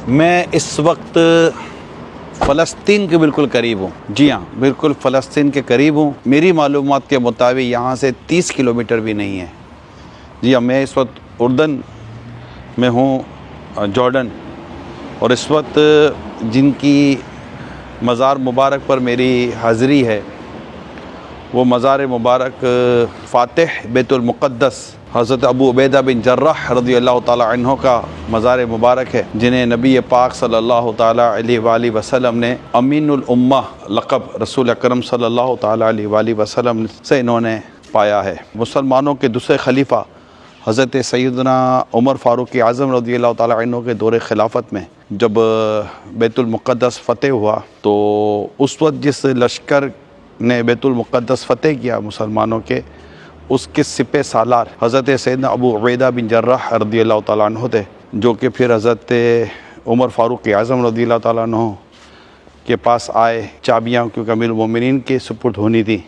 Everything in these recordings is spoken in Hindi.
मैं इस वक्त फ़लस्तीन के बिल्कुल करीब हूँ। जी हाँ, बिल्कुल फ़लस्तीन के करीब हूँ। मेरी मालूमात के मुताबिक यहाँ से 30 किलोमीटर भी नहीं है। जी हाँ, मैं इस वक्त उर्दन में हूँ, जॉर्डन, और इस वक्त जिनकी मज़ार मुबारक पर मेरी हाज़िरी है वो मज़ार मुबारक फ़ातिह बैतुल मुक़द्दस हज़रत अबू उबैदा बिन जर्राह रज़ियल्लाहु ताला अन्हु का मज़ार मुबारक है, जिन्हें नबी पाक सल्लल्लाहु ताला अलैहि वसल्लम ने अमीनुल उम्मा लक़ब रसूल अकरम सल्लल्लाहु ताला अलैहि वसल्लम से इन्होंने पाया है। मुसलमानों के दूसरे खलीफा हज़रत सैयदना उमर फ़ारूक़ आज़म रज़ियल्लाहु ताला अन्हु के दौरे ख़िलाफ़त में जब बैतुल मुक़द्दस फ़तेह हुआ तो उस वक्त जिस लश्कर ने बैतुल मुक़द्दस फ़तेह किया मुसलमानों के, उसके सिपह सालार हज़रत सैयदना अबू उबैदा बिन जर्राह रज़ियल्लाहु ताला अन्हु थे, जो कि फिर हज़रत उमर फ़ारूक़ आज़म रज़ियल्लाहु ताला अन्हु के पास आए। चाबियाँ क्योंकि अमीरुल मोमिनीन के सुपुर्द होनी थी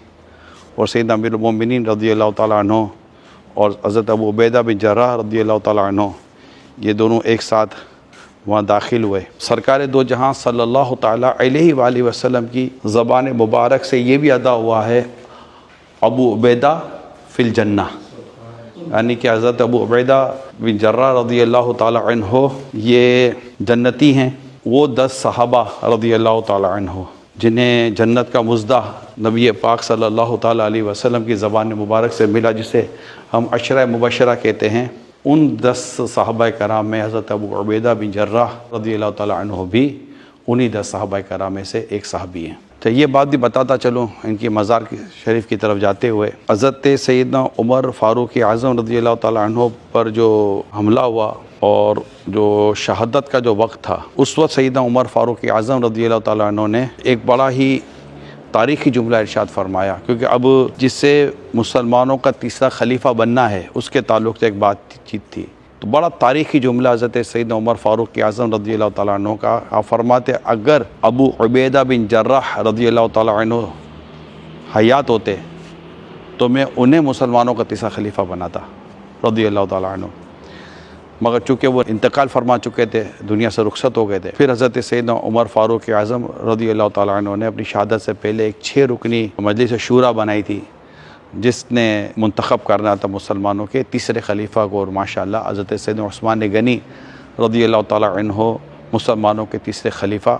और सैयदना अमीरुल मोमिनीन रज़ियल्लाहु ताला अन्हु और हज़रत अबू उबैदा बिन जर्राह रज़ियल्लाहु ताला अन्हु ये दोनों एक साथ वहाँ दाखिल हुए। सरकार दो जहाँ सल्लल्लाहु ताला अलैहि वसल्लम की ज़बान मुबारक से ये भी अदा हुआ है, अबू उबैदा फ़िल जन्ना, यानी कि हज़रत अबू उबैदा बिन जर्राह रज़ियल्लाहु ताला अन्हु ये जन्नती हैं। वो 10 सहाबा रज़ियल्लाहु ताला अन्हु जिन्हें जन्नत का मुज़्दा नबी पाक सल्लल्लाहु ताला अलैहि वसल्लम की ज़बान मुबारक से मिला, जिसे हम अशरा मुबशरा कहते हैं, उन 10 सहाबा कराम में हज़रत अबू उबैदा बिन जर्राह रज़ियल्लाहु ताला अन्हु भी उन्हीं 10 सहाबा कराम में से एक सहाबी हैं। तो ये बात भी बताता चलूँ इनकी मज़ार शरीफ की तरफ जाते हुए, हज़रत सैयदना उमर फ़ारूक़ आज़म रज़ियल्लाहु ताला अन्हु पर जो हमला हुआ और जो शहादत का जो वक्त था, उस वक्त सैयदना उमर फ़ारूक़ आज़म रज़ियल्लाहु ताला अन्हु ने एक बड़ा ही तारीख़ी जुमला इरशाद फरमाया, क्योंकि अब जिससे मुसलमानों का तीसरा खलीफा बनना है उसके ताल्लुक़ से एक बातचीत थी। तो बड़ा तारीख़ी जुमला हज़रत सैयदना उमर फ़ारूक़ आज़म रज़ियल्लाहु ताला अन्हु का, आप फरमाते अगर अबू उबैदा बिन जर्राह रज़ियल्लाहु ताला अन्हु हयात होते तो मैं उन्हें मुसलमानों का तीसरा खलीफा बनाता रज़ियल्लाहु ताला अन्हु, मगर चूँकि वो इंतकाल फरमा चुके थे, दुनिया से रुखसत हो गए थे। फिर हज़रत सैयदना उमर फ़ारूक़ आज़म रज़ियल्लाहु ताला अन्हु ने अपनी शहादत से पहले एक 6 रुकनी मजलिस शूरा बनाई थी, जिसने मुंतखब करना था मुसलमानों के तीसरे खलीफा को, और माशाअल्लाह हज़रत सैयदना उस्मान गनी रज़ियल्लाहु ताला अन्हु मुसलमानों के तीसरे खलीफा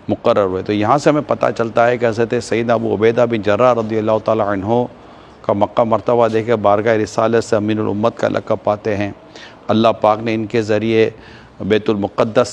मुक़र्रर हुए। तो यहाँ से हमें पता चलता है कि हज़रत सैयदना अबू उबैदा बिन जर्राह रज़ियल्लाहु ताला अन्हु का मक्का मर्तबा देखे बारगाह रिसालत से अमीनुल उम्मत का लक़ब पाते हैं। अल्लाह पाक ने इनके ज़रिए बैतुल मुक़द्दस